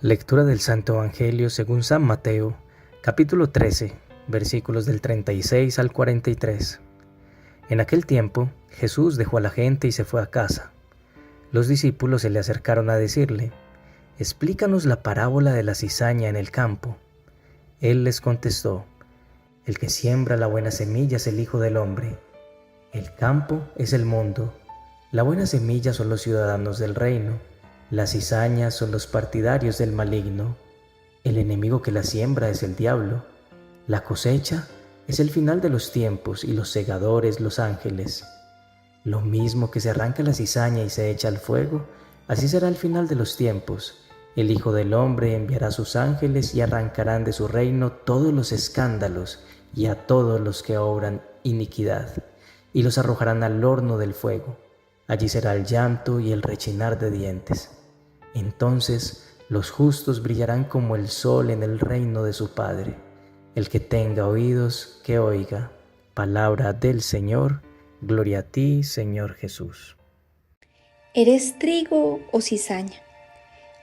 Lectura del Santo Evangelio según San Mateo, capítulo 13, versículos del 36 al 43. En aquel tiempo, Jesús dejó a la gente y se fue a casa. Los discípulos se le acercaron a decirle: «Explícanos la parábola de la cizaña en el campo». Él les contestó: «El que siembra la buena semilla es el Hijo del Hombre. El campo es el mundo. La buena semilla son los ciudadanos del reino. Las cizañas son los partidarios del maligno. El enemigo que la siembra es el diablo. La cosecha es el final de los tiempos y los segadores los ángeles. Lo mismo que se arranca la cizaña y se echa al fuego, así será el final de los tiempos. El Hijo del Hombre enviará sus ángeles y arrancarán de su reino todos los escándalos y a todos los que obran iniquidad, y los arrojarán al horno del fuego. Allí será el llanto y el rechinar de dientes. Entonces los justos brillarán como el sol en el reino de su Padre. El que tenga oídos, que oiga. Palabra del Señor. Gloria a ti, Señor Jesús. ¿Eres trigo o cizaña?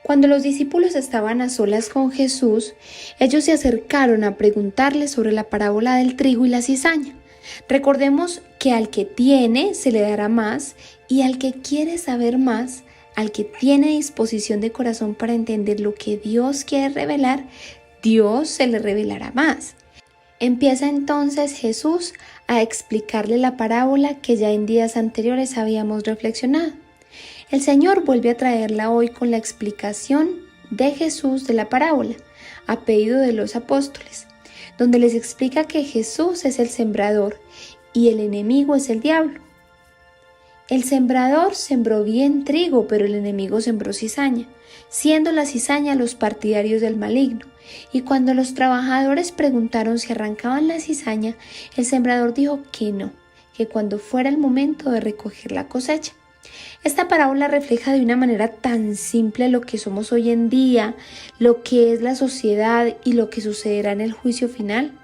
Cuando los discípulos estaban a solas con Jesús, ellos se acercaron a preguntarle sobre la parábola del trigo y la cizaña. Recordemos que al que tiene se le dará más, y al que quiere saber más, al que tiene disposición de corazón para entender lo que Dios quiere revelar, Dios se le revelará más. Empieza entonces Jesús a explicarle la parábola que ya en días anteriores habíamos reflexionado. El Señor vuelve a traerla hoy con la explicación de Jesús de la parábola, a pedido de los apóstoles, donde les explica que Jesús es el sembrador y el enemigo es el diablo. El sembrador sembró bien trigo, pero el enemigo sembró cizaña, siendo la cizaña los partidarios del maligno. Y cuando los trabajadores preguntaron si arrancaban la cizaña, el sembrador dijo que no, que cuando fuera el momento de recoger la cosecha. Esta parábola refleja de una manera tan simple lo que somos hoy en día, lo que es la sociedad y lo que sucederá en el juicio final.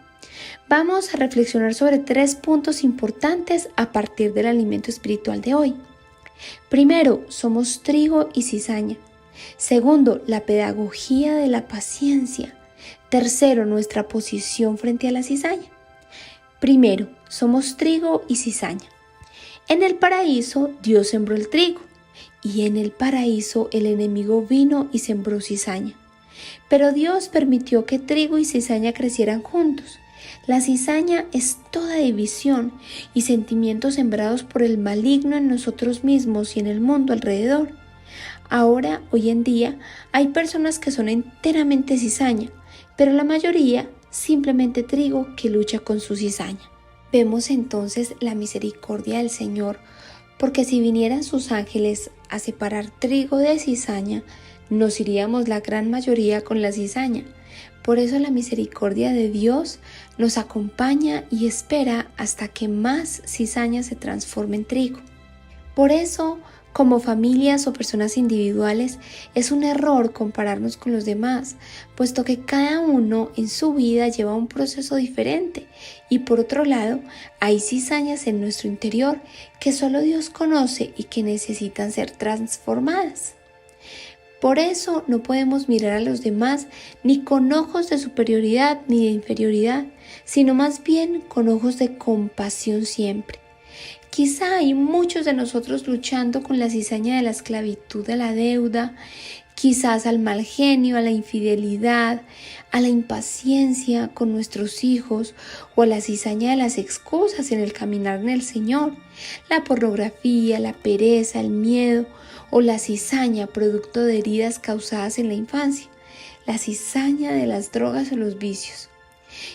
Vamos a reflexionar sobre 3 puntos importantes a partir del alimento espiritual de hoy. Primero, somos trigo y cizaña. Segundo, la pedagogía de la paciencia. Tercero, nuestra posición frente a la cizaña. Primero, somos trigo y cizaña. En el paraíso, Dios sembró el trigo, y en el paraíso el enemigo vino y sembró cizaña. Pero Dios permitió que trigo y cizaña crecieran juntos. La cizaña es toda división y sentimientos sembrados por el maligno en nosotros mismos y en el mundo alrededor. Ahora, hoy en día, hay personas que son enteramente cizaña, pero la mayoría simplemente trigo que lucha con su cizaña. Vemos entonces la misericordia del Señor, porque si vinieran sus ángeles a separar trigo de cizaña, nos iríamos la gran mayoría con la cizaña. Por eso la misericordia de Dios nos acompaña y espera hasta que más cizaña se transforme en trigo. Por eso, como familias o personas individuales, es un error compararnos con los demás, puesto que cada uno en su vida lleva un proceso diferente. Y por otro lado, hay cizañas en nuestro interior que solo Dios conoce y que necesitan ser transformadas. Por eso no podemos mirar a los demás ni con ojos de superioridad ni de inferioridad, sino más bien con ojos de compasión siempre. Quizá hay muchos de nosotros luchando con la cizaña de la esclavitud a la deuda, quizás al mal genio, a la infidelidad, a la impaciencia con nuestros hijos o a la cizaña de las excusas en el caminar en el Señor, la pornografía, la pereza, el miedo o la cizaña producto de heridas causadas en la infancia, la cizaña de las drogas o los vicios.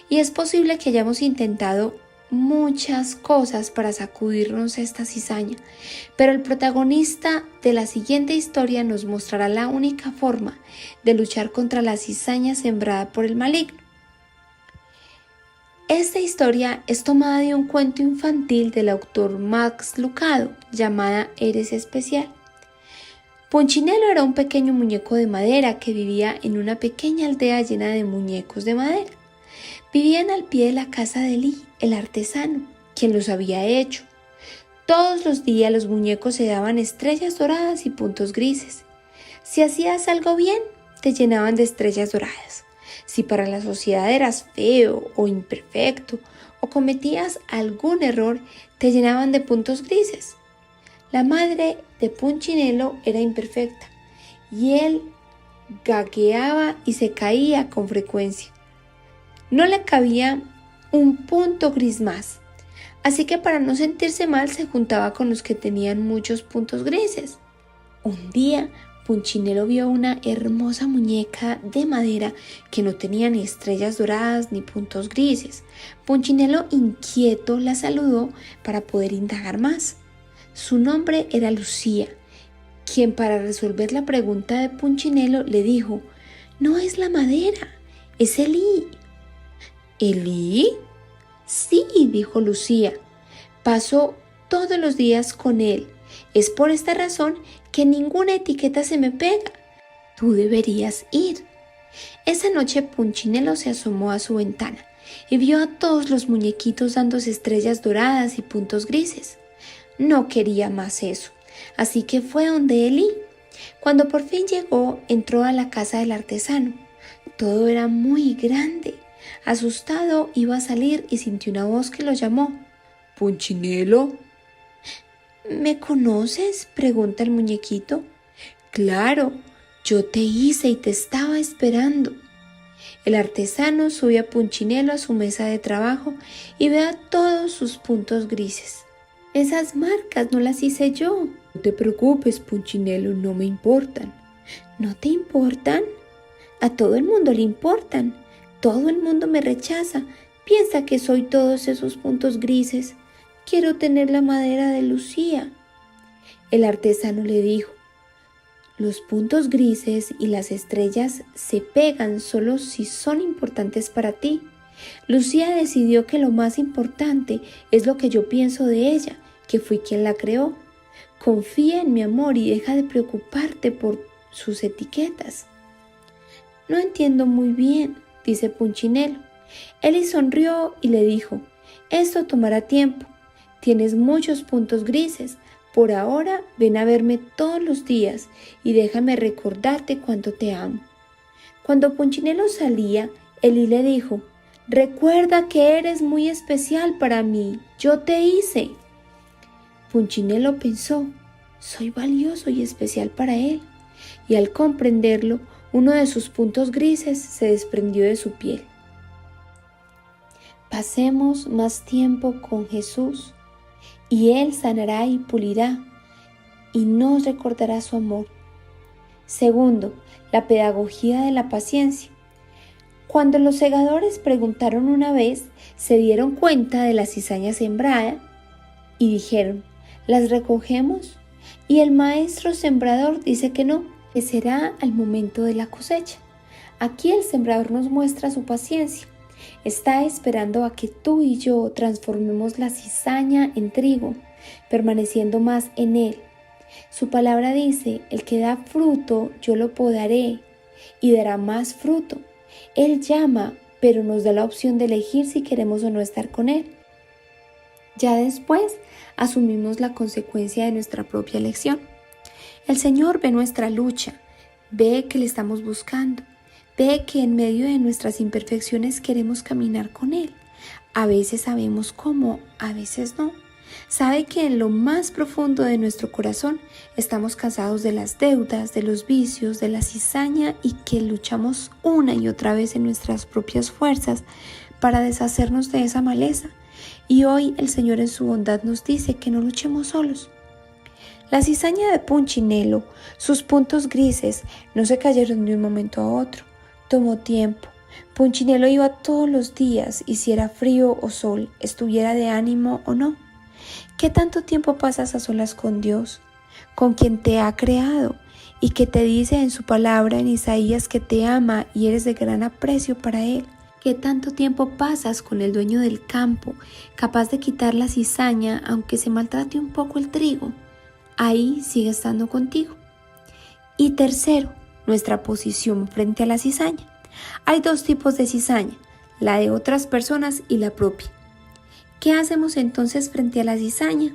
Y es posible que hayamos intentado muchas cosas para sacudirnos esta cizaña, pero el protagonista de la siguiente historia nos mostrará la única forma de luchar contra la cizaña sembrada por el maligno. Esta historia es tomada de un cuento infantil del autor Max Lucado, llamada Eres Especial. Punchinello era un pequeño muñeco de madera que vivía en una pequeña aldea llena de muñecos de madera. Vivían al pie de la casa de Lee, el artesano, quien los había hecho. Todos los días los muñecos se daban estrellas doradas y puntos grises. Si hacías algo bien, te llenaban de estrellas doradas. Si para la sociedad eras feo o imperfecto o cometías algún error, te llenaban de puntos grises. La madre de Punchinello era imperfecta y él gagueaba y se caía con frecuencia. No le cabía un punto gris más, así que para no sentirse mal se juntaba con los que tenían muchos puntos grises. Un día, Punchinello vio una hermosa muñeca de madera que no tenía ni estrellas doradas ni puntos grises. Punchinello, inquieto, la saludó para poder indagar más. Su nombre era Lucía, quien para resolver la pregunta de Punchinello le dijo: «No es la madera, es Elí». «¿Elí?» «Sí», dijo Lucía. «Paso todos los días con él. Es por esta razón que ninguna etiqueta se me pega. Tú deberías ir». Esa noche Punchinello se asomó a su ventana y vio a todos los muñequitos dándose estrellas doradas y puntos grises. No quería más eso, así que fue donde Elí. Cuando por fin llegó, entró a la casa del artesano. Todo era muy grande. Asustado iba a salir y sintió una voz que lo llamó. «¿Punchinello?» «¿Me conoces?», pregunta el muñequito. «Claro, yo te hice y te estaba esperando». El artesano sube a Punchinello a su mesa de trabajo y ve a todos sus puntos grises. «Esas marcas no las hice yo». «No te preocupes, Punchinello, no me importan». «¿No te importan? A todo el mundo le importan. Todo el mundo me rechaza. Piensa que soy todos esos puntos grises. Quiero tener la madera de Lucía». El artesano le dijo: «Los puntos grises y las estrellas se pegan solo si son importantes para ti. Lucía decidió que lo más importante es lo que yo pienso de ella, que fui quien la creó. Confía en mi amor y deja de preocuparte por sus etiquetas». «No entiendo muy bien», dice Punchinello. Elí sonrió y le dijo: «Esto tomará tiempo. Tienes muchos puntos grises. Por ahora ven a verme todos los días y déjame recordarte cuánto te amo». Cuando Punchinello salía, Elí le dijo: «Recuerda que eres muy especial para mí. Yo te hice». Punchinello pensó: «Soy valioso y especial para él». Y al comprenderlo, uno de sus puntos grises se desprendió de su piel. Pasemos más tiempo con Jesús y Él sanará y pulirá y nos recordará su amor. Segundo, la pedagogía de la paciencia. Cuando los segadores preguntaron una vez, se dieron cuenta de la cizaña sembrada y dijeron: «¿Las recogemos?». Y el maestro sembrador dice que no, que será al momento de la cosecha. Aquí el sembrador nos muestra su paciencia. Está esperando a que tú y yo transformemos la cizaña en trigo, permaneciendo más en él. Su palabra dice: «El que da fruto, yo lo podaré y dará más fruto». Él llama, pero nos da la opción de elegir si queremos o no estar con él. Ya después, asumimos la consecuencia de nuestra propia elección. El Señor ve nuestra lucha, ve que le estamos buscando, ve que en medio de nuestras imperfecciones queremos caminar con Él. A veces sabemos cómo, a veces no. Sabe que en lo más profundo de nuestro corazón estamos cansados de las deudas, de los vicios, de la cizaña y que luchamos una y otra vez en nuestras propias fuerzas para deshacernos de esa maleza. Y hoy el Señor en su bondad nos dice que no luchemos solos. La cizaña de Punchinello, sus puntos grises, no se cayeron de un momento a otro. Tomó tiempo. Punchinello iba todos los días y si era frío o sol, estuviera de ánimo o no. ¿Qué tanto tiempo pasas a solas con Dios, con quien te ha creado y que te dice en su palabra en Isaías que te ama y eres de gran aprecio para Él? ¿Qué tanto tiempo pasas con el dueño del campo, capaz de quitar la cizaña aunque se maltrate un poco el trigo? Ahí sigue estando contigo. Y tercero, nuestra posición frente a la cizaña. Hay dos tipos de cizaña, la de otras personas y la propia. ¿Qué hacemos entonces frente a la cizaña?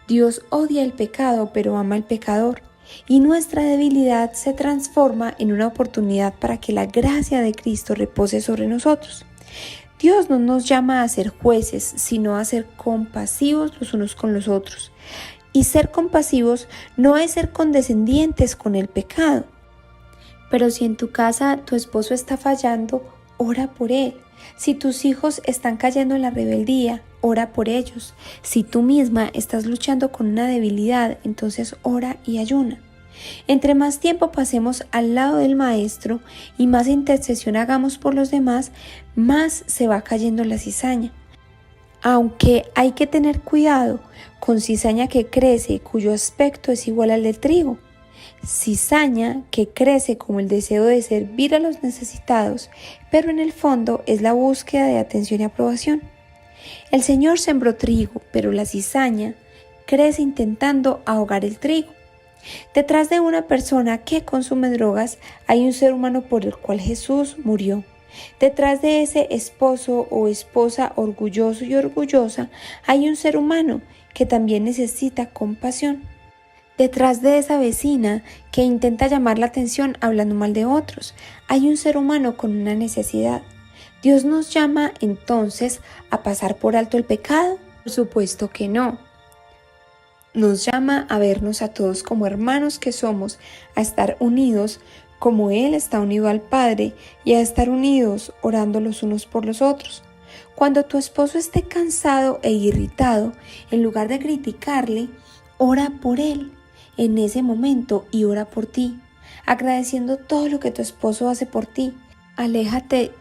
Dios odia el pecado, pero ama al pecador. y nuestra debilidad se transforma en una oportunidad para que la gracia de Cristo repose sobre nosotros. Dios no nos llama a ser jueces, sino a ser compasivos los unos con los otros. Y ser compasivos no es ser condescendientes con el pecado. Pero si en tu casa tu esposo está fallando, ora por él. Si tus hijos están cayendo en la rebeldía, ora por ellos. Si tú misma estás luchando con una debilidad, entonces ora y ayuna. Entre más tiempo pasemos al lado del Maestro y más intercesión hagamos por los demás, más se va cayendo la cizaña. Aunque hay que tener cuidado con cizaña que crece cuyo aspecto es igual al del trigo. Cizaña que crece como el deseo de servir a los necesitados, pero en el fondo es la búsqueda de atención y aprobación. El Señor sembró trigo, pero la cizaña crece intentando ahogar el trigo. Detrás de una persona que consume drogas hay un ser humano por el cual Jesús murió. Detrás de ese esposo o esposa orgulloso y orgullosa hay un ser humano que también necesita compasión. Detrás de esa vecina que intenta llamar la atención hablando mal de otros, hay un ser humano con una necesidad. ¿Dios nos llama entonces a pasar por alto el pecado? Por supuesto que no. Nos llama a vernos a todos como hermanos que somos, a estar unidos como Él está unido al Padre y a estar unidos orando los unos por los otros. Cuando tu esposo esté cansado e irritado, en lugar de criticarle, ora por él en ese momento y ora por ti, agradeciendo todo lo que tu esposo hace por ti. Aléjate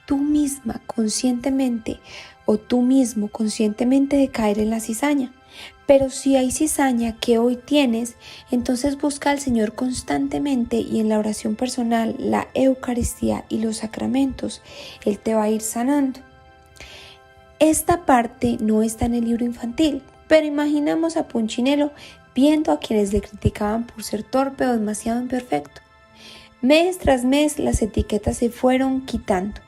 tú misma conscientemente o tú mismo conscientemente de caer en la cizaña. Pero si hay cizaña que hoy tienes, entonces busca al Señor constantemente y en la oración personal, la Eucaristía y los sacramentos, Él te va a ir sanando. Esta parte no está en el libro infantil, pero imaginamos a Punchinello viendo a quienes le criticaban por ser torpe o demasiado imperfecto. Mes tras mes las etiquetas se fueron quitando.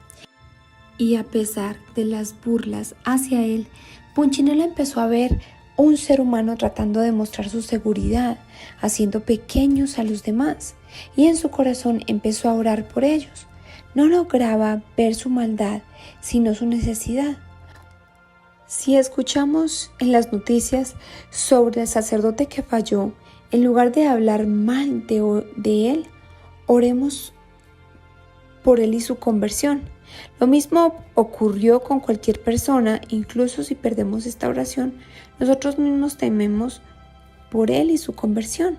Y a pesar de las burlas hacia él, Punchinello empezó a ver un ser humano tratando de mostrar su seguridad, haciendo pequeños a los demás, y en su corazón empezó a orar por ellos. No lograba ver su maldad, sino su necesidad. Si escuchamos en las noticias sobre el sacerdote que falló, en lugar de hablar mal de él, oremos por él y su conversión. Lo mismo ocurrió con cualquier persona, incluso si perdemos esta oración, nosotros mismos tememos por él y su conversión.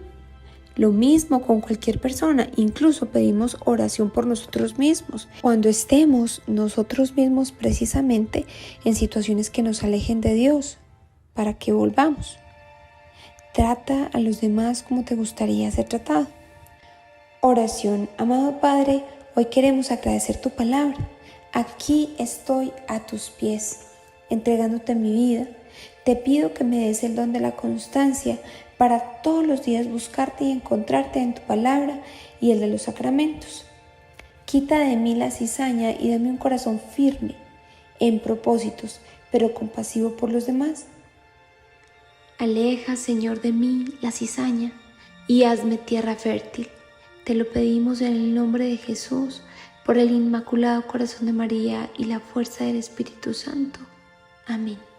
Lo mismo con cualquier persona, incluso pedimos oración por nosotros mismos, cuando estemos nosotros mismos precisamente en situaciones que nos alejen de Dios, para que volvamos. Trata a los demás como te gustaría ser tratado. Oración. Amado Padre, hoy queremos agradecer tu palabra. Aquí estoy a tus pies, entregándote mi vida. Te pido que me des el don de la constancia para todos los días buscarte y encontrarte en tu palabra y el de los sacramentos. Quita de mí la cizaña y dame un corazón firme en propósitos, pero compasivo por los demás. Aleja, Señor, de mí la cizaña y hazme tierra fértil. Te lo pedimos en el nombre de Jesús, por el Inmaculado Corazón de María y la fuerza del Espíritu Santo. Amén.